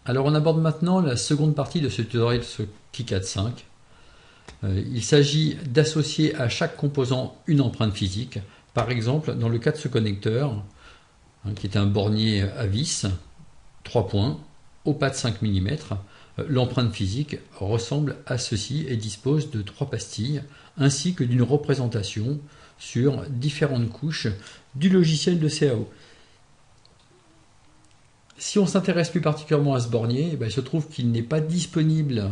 Alors on aborde maintenant la seconde partie de ce tutoriel sur KiCad 5. Il s'agit d'associer à chaque composant une empreinte physique. Par exemple, dans le cas de ce connecteur, qui est un bornier à vis, 3 points, au pas de 5 mm, l'empreinte physique ressemble à ceci et dispose de 3 pastilles, ainsi que d'une représentation sur différentes couches du logiciel de CAO. Si on s'intéresse plus particulièrement à ce bornier, il se trouve qu'il n'est pas disponible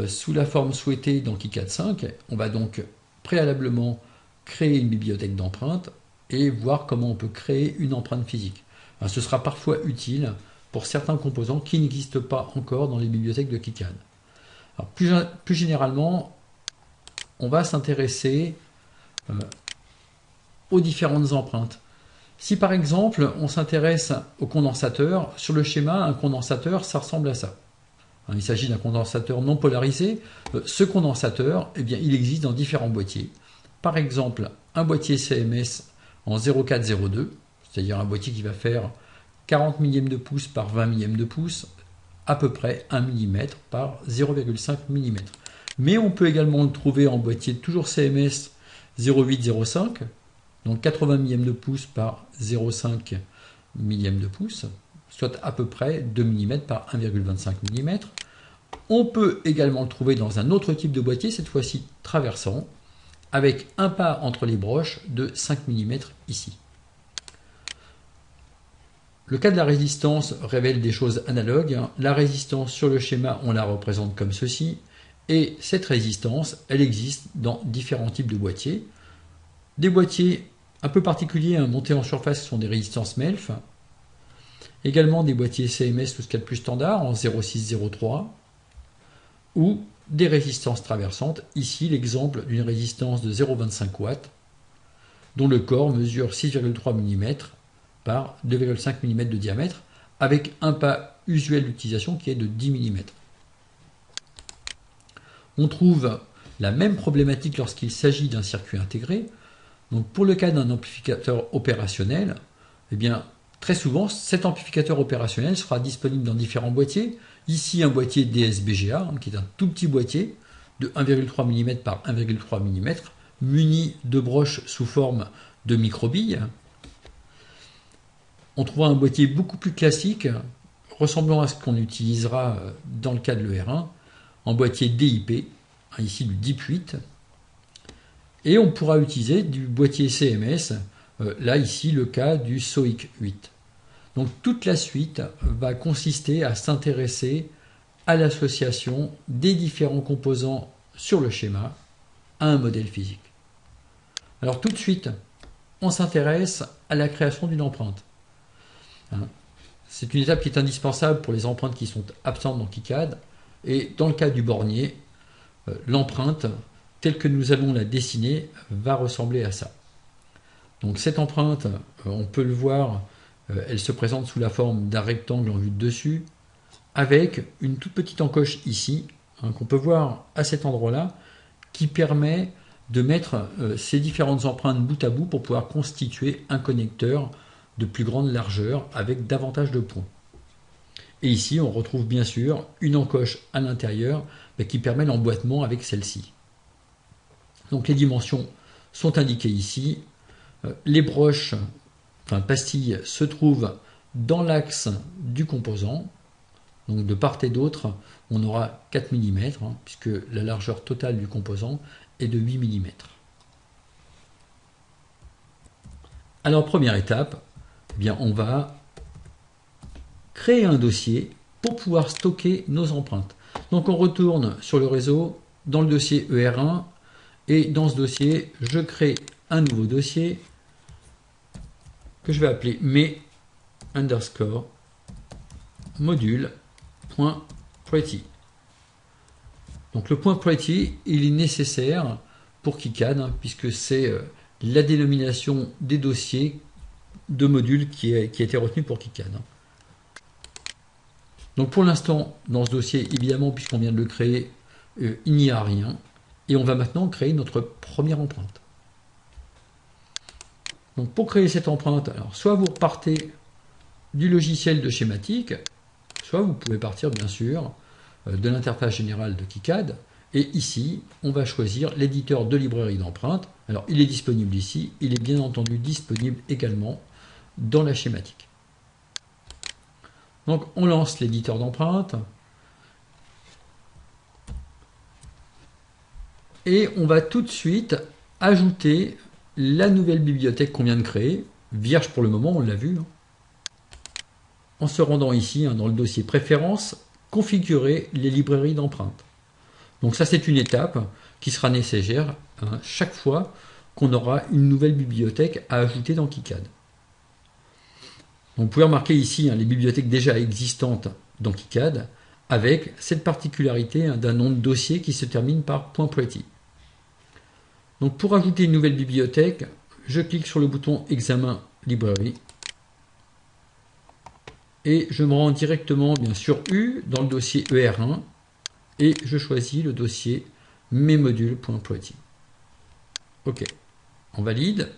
sous la forme souhaitée dans KiCad 5. On va donc préalablement créer une bibliothèque d'empreintes et voir comment on peut créer une empreinte physique. Ce sera parfois utile pour certains composants qui n'existent pas encore dans les bibliothèques de KiCad. Alors, plus généralement, on va s'intéresser aux différentes empreintes. Si par exemple on s'intéresse au condensateur, sur le schéma, un condensateur, ça ressemble à ça. Il s'agit d'un condensateur non polarisé. Ce condensateur, il existe dans différents boîtiers. Par exemple, un boîtier CMS en 0,402, c'est-à-dire un boîtier qui va faire 40 millièmes de pouce par 20 millièmes de pouce, à peu près 1 mm par 0,5 mm. Mais on peut également le trouver en boîtier toujours CMS 0,805, donc 80 millièmes de pouce par 0,5 millième de pouce, soit à peu près 2 mm par 1,25 mm. On peut également le trouver dans un autre type de boîtier, cette fois-ci traversant, avec un pas entre les broches de 5 mm ici. Le cas de la résistance révèle des choses analogues. La résistance sur le schéma, on la représente comme ceci. Et cette résistance, elle existe dans différents types de boîtiers. Des boîtiers un peu particuliers montés en surface sont des résistances MELF. Également des boîtiers CMS, tout ce qu'il y a de plus standard, en 0,603. Ou des résistances traversantes. Ici, l'exemple d'une résistance de 0,25 watts, dont le corps mesure 6,3 mm par 2,5 mm de diamètre, avec un pas usuel d'utilisation qui est de 10 mm. On trouve la même problématique lorsqu'il s'agit d'un circuit intégré. Donc pour le cas d'un amplificateur opérationnel, très souvent cet amplificateur opérationnel sera disponible dans différents boîtiers. Ici un boîtier DSBGA, qui est un tout petit boîtier de 1,3 mm par 1,3 mm, muni de broches sous forme de microbilles. On trouvera un boîtier beaucoup plus classique, ressemblant à ce qu'on utilisera dans le cas de l'ER1, en boîtier DIP, ici du DIP8. Et on pourra utiliser du boîtier CMS, là ici le cas du SOIC 8. Donc toute la suite va consister à s'intéresser à l'association des différents composants sur le schéma à un modèle physique. Alors tout de suite, on s'intéresse à la création d'une empreinte. C'est une étape qui est indispensable pour les empreintes qui sont absentes dans KiCad. Et dans le cas du bornier, l'empreinte, telle que nous allons la dessiner, va ressembler à ça. Donc cette empreinte, on peut le voir, elle se présente sous la forme d'un rectangle en vue de dessus, avec une toute petite encoche ici, qu'on peut voir à cet endroit-là, qui permet de mettre ces différentes empreintes bout à bout pour pouvoir constituer un connecteur de plus grande largeur avec davantage de points. Et ici, on retrouve bien sûr une encoche à l'intérieur qui permet l'emboîtement avec celle-ci. Donc les dimensions sont indiquées ici. Les broches, pastilles, se trouvent dans l'axe du composant. Donc de part et d'autre, on aura 4 mm, puisque la largeur totale du composant est de 8 mm. Alors première étape, on va créer un dossier pour pouvoir stocker nos empreintes. Donc on retourne sur le réseau, dans le dossier ER1, et dans ce dossier, je crée un nouveau dossier que je vais appeler me_module.pretty. Donc le point pretty, il est nécessaire pour KiCad, puisque c'est la dénomination des dossiers de modules qui a été retenu pour KiCad. Donc pour l'instant, dans ce dossier, évidemment, puisqu'on vient de le créer, il n'y a rien. Et on va maintenant créer notre première empreinte. Donc pour créer cette empreinte, alors soit vous repartez du logiciel de schématique, Soit vous pouvez partir bien sûr de l'interface générale de KiCad. Et ici, on va choisir l'éditeur de librairie d'empreintes. Alors, il est disponible ici. Il est bien entendu disponible également dans la schématique. Donc, on lance l'éditeur d'empreintes. Et on va tout de suite ajouter la nouvelle bibliothèque qu'on vient de créer. Vierge pour le moment, on l'a vu. En se rendant ici, dans le dossier Préférences, configurer les librairies d'empreintes. Donc ça, c'est une étape qui sera nécessaire chaque fois qu'on aura une nouvelle bibliothèque à ajouter dans KiCad. Donc, vous pouvez remarquer ici les bibliothèques déjà existantes dans KiCad avec cette particularité d'un nom de dossier qui se termine par .pretty. Donc pour ajouter une nouvelle bibliothèque, je clique sur le bouton Examen Librairie et je me rends directement bien sûr U dans le dossier ER1 et je choisis le dossier mesmodules.pretty. Ok, on valide.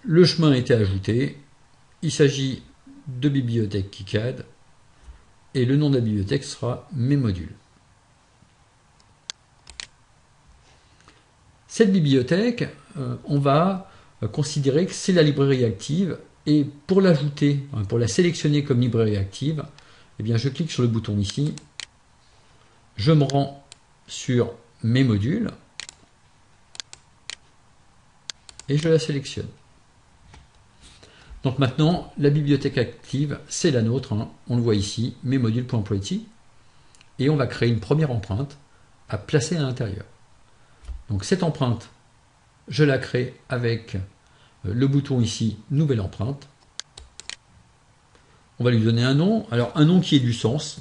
Le chemin a été ajouté. Il s'agit de bibliothèque KiCad et le nom de la bibliothèque sera mesmodules. Cette bibliothèque, on va considérer que c'est la librairie active et pour l'ajouter, pour la sélectionner comme librairie active, eh bien je clique sur le bouton ici, je me rends sur mes modules et je la sélectionne. Donc maintenant, la bibliothèque active, c'est la nôtre, on le voit ici, mesmodules.pretty, et on va créer une première empreinte à placer à l'intérieur. Donc cette empreinte, je la crée avec le bouton ici, nouvelle empreinte. On va lui donner un nom, alors un nom qui ait du sens.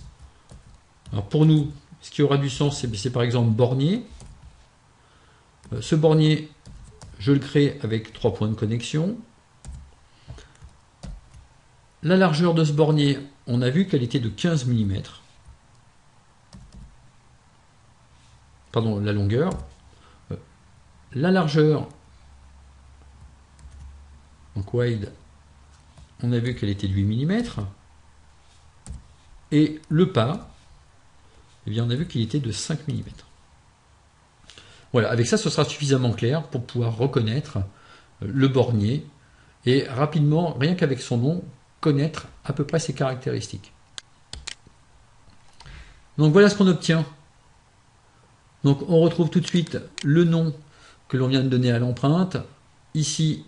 Alors pour nous, ce qui aura du sens, c'est par exemple bornier. Ce bornier, je le crée avec 3 points de connexion. La largeur de ce bornier, on a vu qu'elle était de 15 mm. Pardon, la longueur. La largeur, donc wide, on a vu qu'elle était de 8 mm. Et le pas, eh bien on a vu qu'il était de 5 mm. Voilà, avec ça, ce sera suffisamment clair pour pouvoir reconnaître le bornier et rapidement, rien qu'avec son nom, connaître à peu près ses caractéristiques. Donc voilà ce qu'on obtient. Donc on retrouve tout de suite le nom que l'on vient de donner à l'empreinte. Ici,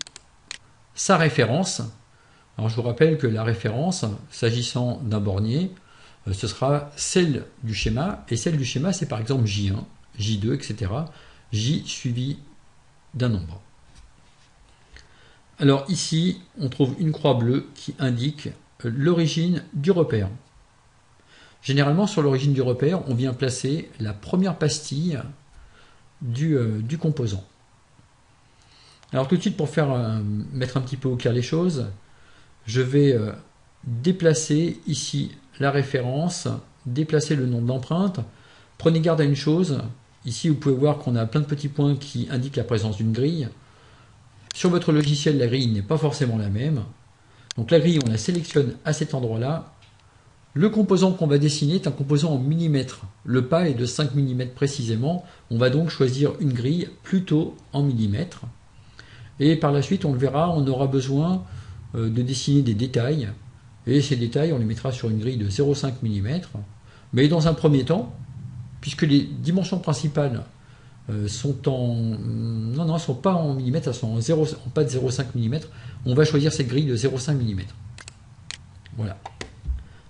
sa référence. Alors je vous rappelle que la référence, s'agissant d'un bornier, ce sera celle du schéma. Et celle du schéma, c'est par exemple J1, J2, etc. J suivi d'un nombre. Alors ici, on trouve une croix bleue qui indique l'origine du repère. Généralement, sur l'origine du repère, on vient placer la première pastille du composant. Alors tout de suite, pour mettre un petit peu au clair les choses, je vais déplacer ici la référence, déplacer le nom de l'empreinte. Prenez garde à une chose, ici vous pouvez voir qu'on a plein de petits points qui indiquent la présence d'une grille. Sur votre logiciel, la grille n'est pas forcément la même. Donc la grille, on la sélectionne à cet endroit-là. Le composant qu'on va dessiner est un composant en millimètres. Le pas est de 5 mm précisément. On va donc choisir une grille plutôt en millimètres. Et par la suite, on le verra, on aura besoin de dessiner des détails. Et ces détails, on les mettra sur une grille de 0,5 mm. Mais dans un premier temps, puisque les dimensions principales sont en... Non, elles ne sont pas en millimètres, elles sont en pas de 0,5 mm. On va choisir cette grille de 0,5 mm. Voilà.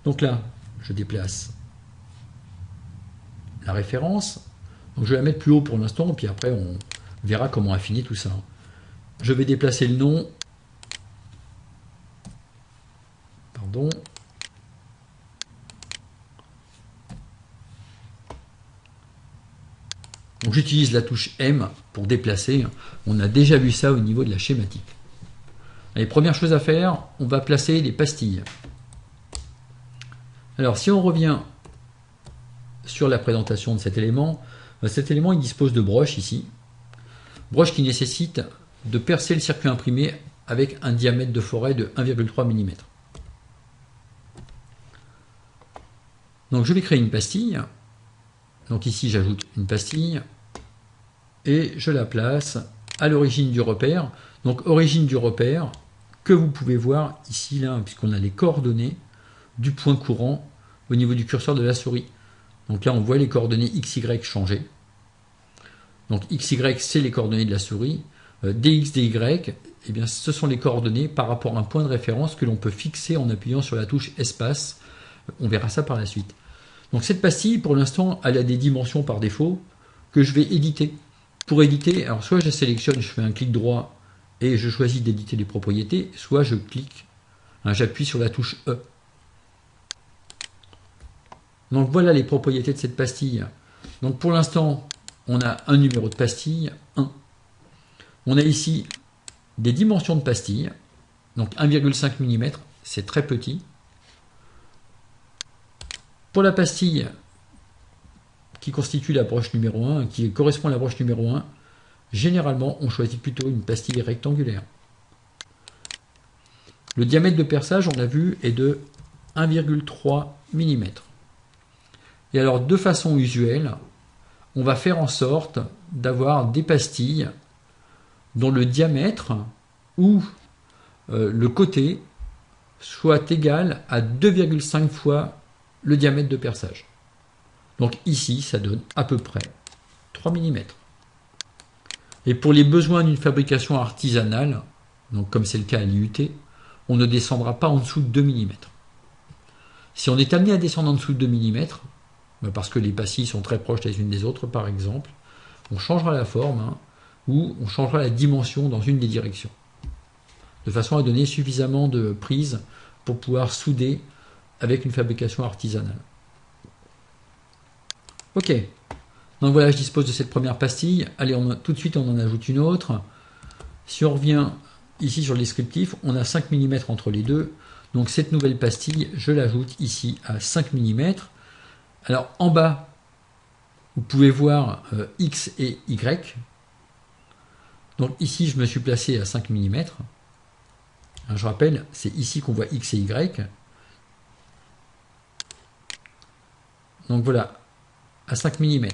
Donc là, je déplace la référence. Donc je vais la mettre plus haut pour l'instant, puis après on verra comment affiner tout ça. Je vais déplacer le nom. Pardon. Donc j'utilise la touche M pour déplacer. On a déjà vu ça au niveau de la schématique. Allez, première chose à faire, on va placer les pastilles. Alors si on revient sur la présentation de cet élément il dispose de broches ici. Broche qui nécessite de percer le circuit imprimé avec un diamètre de forêt de 1,3 mm. Donc je vais créer une pastille. Donc ici j'ajoute une pastille et je la place à l'origine du repère. Donc origine du repère que vous pouvez voir ici, là, puisqu'on a les coordonnées du point courant au niveau du curseur de la souris. Donc là on voit les coordonnées XY changer. Donc XY c'est les coordonnées de la souris. DX, DY, eh bien, ce sont les coordonnées par rapport à un point de référence que l'on peut fixer en appuyant sur la touche espace. On verra ça par la suite. Donc cette pastille, pour l'instant, elle a des dimensions par défaut que je vais éditer. Pour éditer, alors soit je sélectionne, je fais un clic droit et je choisis d'éditer les propriétés, soit je clique, j'appuie sur la touche E. Donc voilà les propriétés de cette pastille. Donc pour l'instant, on a un numéro de pastille, 1. On a ici des dimensions de pastille, donc 1,5 mm, c'est très petit. Pour la pastille qui constitue la broche numéro 1, qui correspond à la broche numéro 1, généralement on choisit plutôt une pastille rectangulaire. Le diamètre de perçage, on l'a vu, est de 1,3 mm. Et alors de façon usuelle, on va faire en sorte d'avoir des pastilles dont le diamètre ou le côté soit égal à 2,5 fois le diamètre de perçage. Donc ici, ça donne à peu près 3 mm. Et pour les besoins d'une fabrication artisanale, donc comme c'est le cas à l'IUT, on ne descendra pas en dessous de 2 mm. Si on est amené à descendre en dessous de 2 mm, parce que les pastilles sont très proches les unes des autres par exemple, on changera la forme, ou on changera la dimension dans une des directions, de façon à donner suffisamment de prise pour pouvoir souder avec une fabrication artisanale. Ok, donc voilà, je dispose de cette première pastille. Allez, tout de suite on en ajoute une autre. Si on revient ici sur le descriptif, on a 5 mm entre les deux, donc cette nouvelle pastille, je l'ajoute ici à 5 mm. Alors en bas, vous pouvez voir X et Y. Donc ici, je me suis placé à 5 mm. Je rappelle, c'est ici qu'on voit X et Y. Donc voilà, à 5 mm.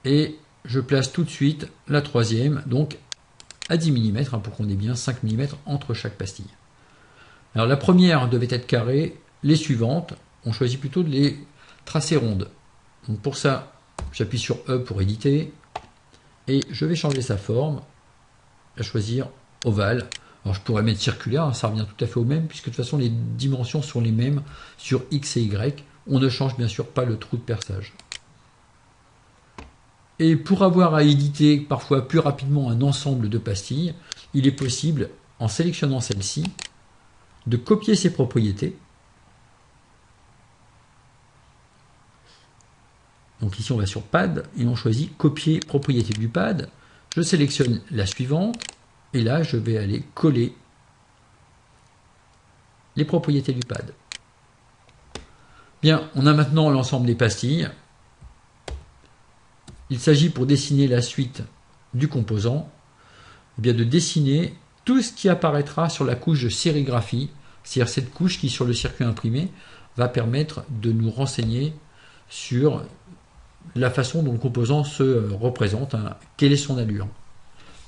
Et je place tout de suite la troisième, donc à 10 mm, pour qu'on ait bien 5 mm entre chaque pastille. Alors la première devait être carrée, les suivantes, on choisit plutôt de les tracer rondes. Donc pour ça, j'appuie sur E pour éditer, et je vais changer sa forme, à choisir ovale. Alors je pourrais mettre circulaire, ça revient tout à fait au même, puisque de toute façon les dimensions sont les mêmes sur X et Y. On ne change bien sûr pas le trou de perçage. Et pour avoir à éditer parfois plus rapidement un ensemble de pastilles, il est possible, en sélectionnant celle-ci, de copier ses propriétés. Donc ici on va sur pad et on choisit copier propriété du pad. Je sélectionne la suivante et là je vais aller coller les propriétés du pad. Bien, on a maintenant l'ensemble des pastilles. Il s'agit pour dessiner la suite du composant, eh bien de dessiner tout ce qui apparaîtra sur la couche de sérigraphie, c'est-à-dire cette couche qui sur le circuit imprimé va permettre de nous renseigner sur la façon dont le composant se représente, quelle est son allure.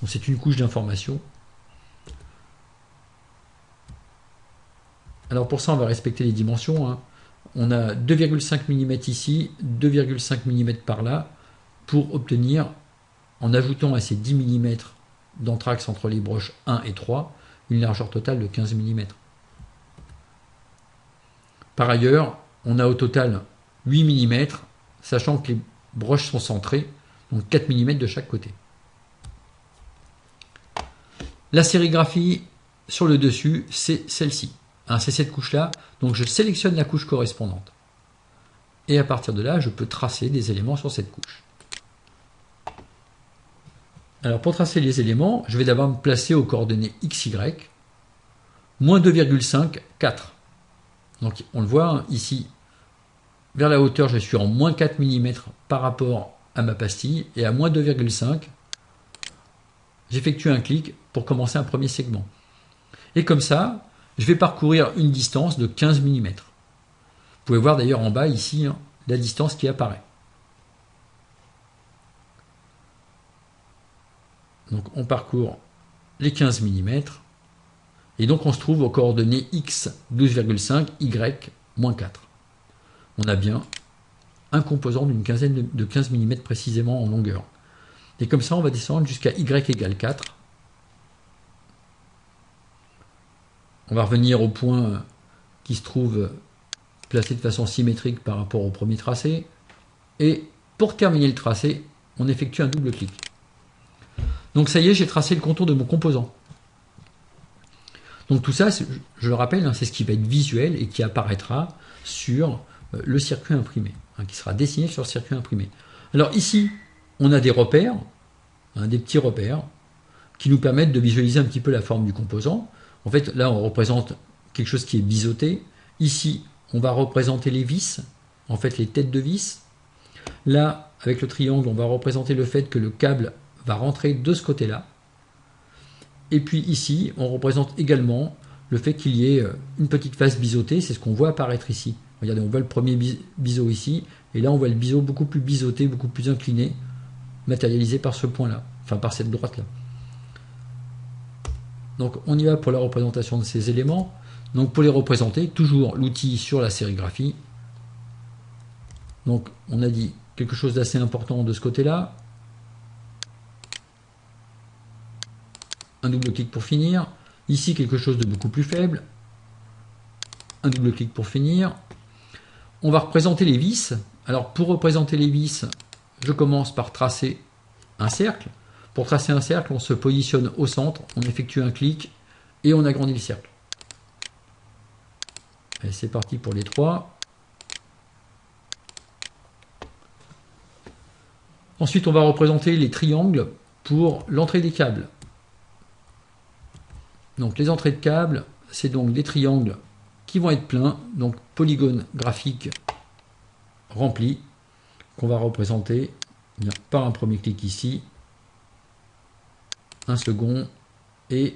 C'est une couche d'information. Alors pour ça on va respecter les dimensions. On a 2,5 mm ici, 2,5 mm par là, pour obtenir, en ajoutant à ces 10 mm d'anthrax entre les broches 1 et 3, une largeur totale de 15 mm. Par ailleurs, on a au total 8 mm, sachant que les broches sont centrées, donc 4 mm de chaque côté. La sérigraphie sur le dessus, c'est celle-ci. C'est cette couche-là, donc je sélectionne la couche correspondante. Et à partir de là, je peux tracer des éléments sur cette couche. Alors pour tracer les éléments, je vais d'abord me placer aux coordonnées XY, moins 2,5, 4. Donc on le voit ici, vers la hauteur, je suis en moins 4 mm par rapport à ma pastille, et à moins 2,5, j'effectue un clic pour commencer un premier segment. Et comme ça, je vais parcourir une distance de 15 mm. Vous pouvez voir d'ailleurs en bas ici la distance qui apparaît. Donc on parcourt les 15 mm et donc on se trouve aux coordonnées x 12,5, y moins 4. On a bien un composant d'une quinzaine de 15 mm précisément en longueur. Et comme ça on va descendre jusqu'à y égale 4. On va revenir au point qui se trouve placé de façon symétrique par rapport au premier tracé. Et pour terminer le tracé, on effectue un double clic. Donc ça y est, j'ai tracé le contour de mon composant. Donc tout ça, je le rappelle, c'est ce qui va être visuel et qui apparaîtra sur le circuit imprimé, qui sera dessiné sur le circuit imprimé. Alors ici, on a des repères, des petits repères, qui nous permettent de visualiser un petit peu la forme du composant. En fait, là, on représente quelque chose qui est biseauté. Ici, on va représenter les vis, en fait les têtes de vis. Là, avec le triangle, on va représenter le fait que le câble va rentrer de ce côté-là. Et puis ici, on représente également le fait qu'il y ait une petite face biseautée, c'est ce qu'on voit apparaître ici. Regardez, on voit le premier biseau ici, et là on voit le biseau beaucoup plus biseauté, beaucoup plus incliné, matérialisé par ce point-là, enfin par cette droite-là. Donc on y va pour la représentation de ces éléments. Donc pour les représenter, toujours l'outil sur la sérigraphie. Donc on a dit quelque chose d'assez important de ce côté-là. Un double clic pour finir. Ici quelque chose de beaucoup plus faible. Un double clic pour finir. On va représenter les vis. Alors pour représenter les vis, je commence par tracer un cercle. Pour tracer un cercle, on se positionne au centre, on effectue un clic et on agrandit le cercle. C'est parti pour les trois. Ensuite, on va représenter les triangles pour l'entrée des câbles. Donc les entrées de câbles, c'est donc des triangles qui vont être pleins, donc polygone graphique rempli, qu'on va représenter par un premier clic ici, un second et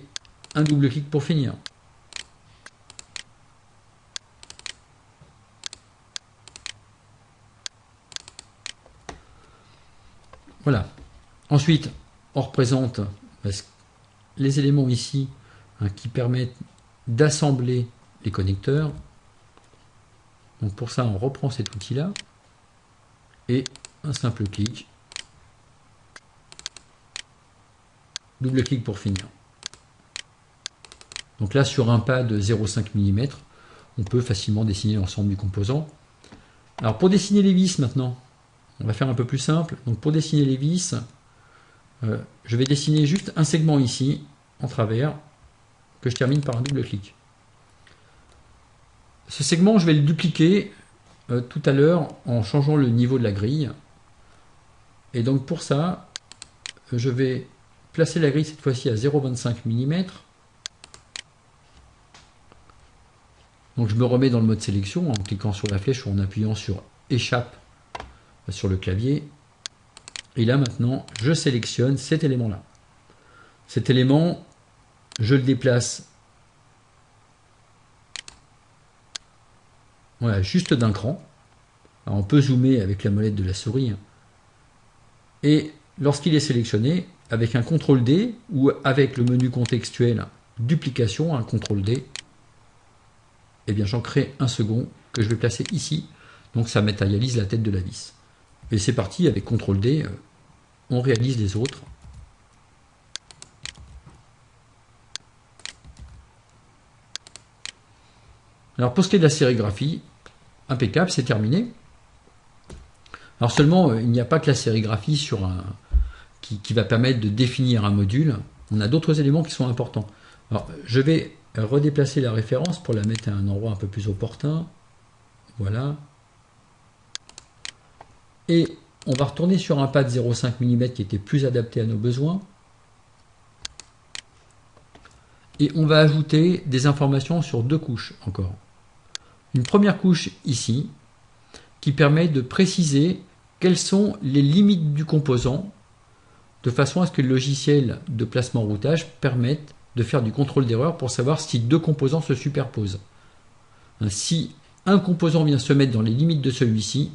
un double clic pour finir. Voilà. Ensuite, on représente les éléments ici qui permettent d'assembler les connecteurs. Donc pour ça, on reprend cet outil-là et un simple clic. Double clic pour finir. Donc là, sur un pad de 0,5 mm, on peut facilement dessiner l'ensemble du composant. Alors pour dessiner les vis maintenant, on va faire un peu plus simple. Donc pour dessiner les vis, je vais dessiner juste un segment ici, en travers, que je termine par un double clic. Ce segment, je vais le dupliquer tout à l'heure en changeant le niveau de la grille. Et donc pour ça, je vais placer la grille cette fois-ci à 0,25 mm. Donc je me remets dans le mode sélection en cliquant sur la flèche ou en appuyant sur échappe sur le clavier. Et là maintenant, je sélectionne cet élément-là. Cet élément, je le déplace voilà, juste d'un cran. Alors, on peut zoomer avec la molette de la souris. Et lorsqu'il est sélectionné, avec un CTRL D ou avec le menu contextuel duplication, un CTRL D, eh bien j'en crée un second que je vais placer ici. Donc ça matérialise la tête de la vis. Et c'est parti, avec CTRL D, on réalise les autres. Alors pour ce qui est de la sérigraphie, impeccable, c'est terminé. Alors seulement, il n'y a pas que la sérigraphie sur qui va permettre de définir un module. On a d'autres éléments qui sont importants. Alors je vais redéplacer la référence pour la mettre à un endroit un peu plus opportun. Voilà. Et on va retourner sur un pad 0,5 mm qui était plus adapté à nos besoins. Et on va ajouter des informations sur deux couches encore. Une première couche ici, qui permet de préciser quelles sont les limites du composant, de façon à ce que le logiciel de placement routage permette de faire du contrôle d'erreur pour savoir si deux composants se superposent. Si un composant vient se mettre dans les limites de celui-ci,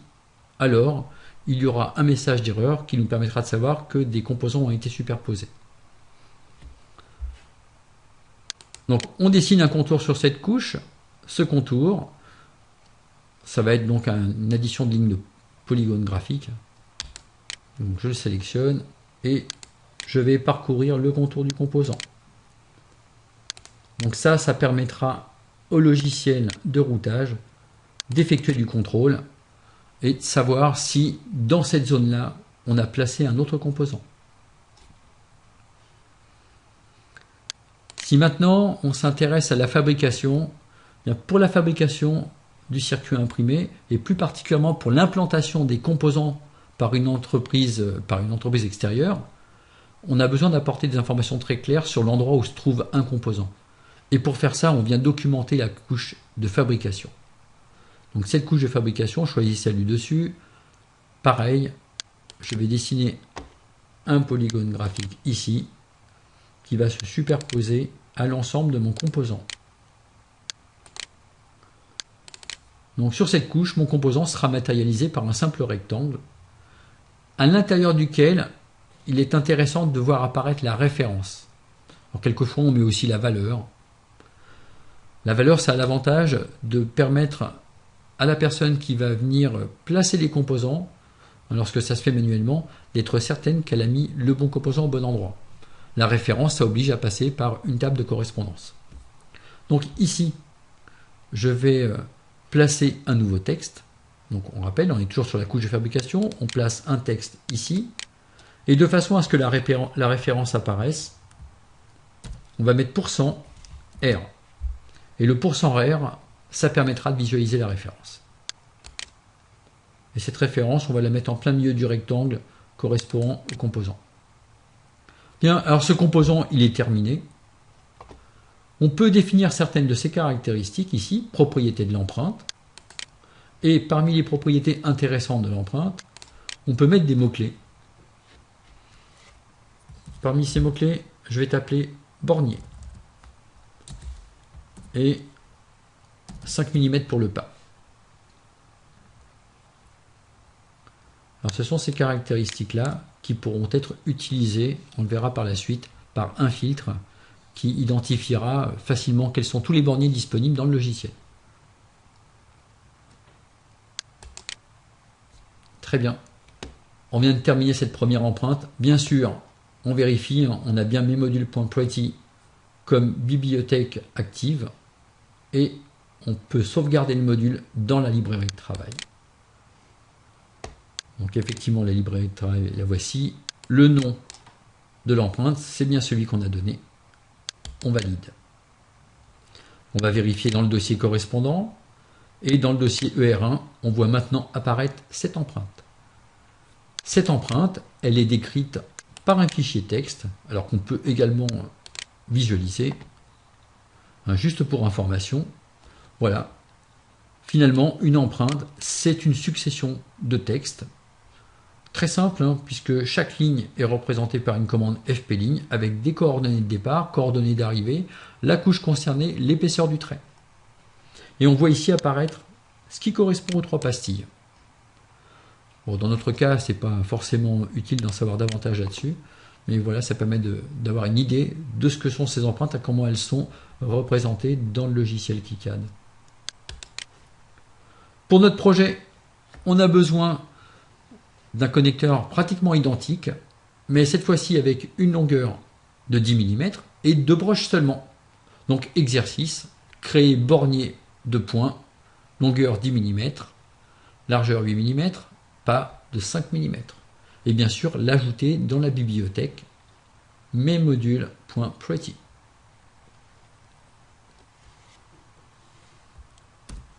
alors il y aura un message d'erreur qui nous permettra de savoir que des composants ont été superposés. Donc on dessine un contour sur cette couche. Ce contour, ça va être donc une addition de lignes de polygones graphiques. Donc je le sélectionne et je vais parcourir le contour du composant. Donc ça permettra au logiciel de routage d'effectuer du contrôle et de savoir si dans cette zone-là, on a placé un autre composant. Si maintenant on s'intéresse à la fabrication, bien pour la fabrication du circuit imprimé et plus particulièrement pour l'implantation des composants par une entreprise extérieure, on a besoin d'apporter des informations très claires sur l'endroit où se trouve un composant. Et pour faire ça, on vient documenter la couche de fabrication. Donc cette couche de fabrication, je choisis celle du dessus. Pareil, je vais dessiner un polygone graphique ici qui va se superposer à l'ensemble de mon composant. Donc sur cette couche, mon composant sera matérialisé par un simple rectangle à l'intérieur duquel il est intéressant de voir apparaître la référence. Alors quelquefois on met aussi la valeur. La valeur, ça a l'avantage de permettre à la personne qui va venir placer les composants, lorsque ça se fait manuellement, d'être certaine qu'elle a mis le bon composant au bon endroit. La référence, ça oblige à passer par une table de correspondance. Donc ici, je vais placer un nouveau texte. Donc on rappelle, on est toujours sur la couche de fabrication, on place un texte ici, et de façon à ce que la référence apparaisse, on va mettre %R. Et le %R, ça permettra de visualiser la référence. Et cette référence, on va la mettre en plein milieu du rectangle correspondant au composant. Bien, alors ce composant, il est terminé. On peut définir certaines de ses caractéristiques ici, propriétés de l'empreinte. Et parmi les propriétés intéressantes de l'empreinte, on peut mettre des mots-clés. Parmi ces mots-clés, je vais t'appeler bornier. Et 5 mm pour le pas. Alors ce sont ces caractéristiques-là qui pourront être utilisées, on le verra par la suite, par un filtre qui identifiera facilement quels sont tous les borniers disponibles dans le logiciel. Très bien. On vient de terminer cette première empreinte. Bien sûr, on vérifie, on a bien memodule.pretty comme bibliothèque active et on peut sauvegarder le module dans la librairie de travail. Donc effectivement, la librairie de travail, la voici. Le nom de l'empreinte, c'est bien celui qu'on a donné. On valide. On va vérifier dans le dossier correspondant. Et dans le dossier ER1, on voit maintenant apparaître cette empreinte. Cette empreinte, elle est décrite par un fichier texte, alors qu'on peut également visualiser. Juste pour information, voilà. Finalement, une empreinte, c'est une succession de textes. Très simple, puisque chaque ligne est représentée par une commande fpligne avec des coordonnées de départ, coordonnées d'arrivée, la couche concernée, l'épaisseur du trait. Et on voit ici apparaître ce qui correspond aux 3 pastilles. Bon, dans notre cas, ce n'est pas forcément utile d'en savoir davantage là-dessus, mais voilà, ça permet d'avoir une idée de ce que sont ces empreintes, à comment elles sont représentées dans le logiciel KiCad. Pour notre projet, on a besoin d'un connecteur pratiquement identique, mais cette fois-ci avec une longueur de 10 mm et 2 broches seulement. Donc exercice, créer bornier de points, longueur 10 mm, largeur 8 mm, pas de 5 mm. Et bien sûr l'ajouter dans la bibliothèque memodule.pretty.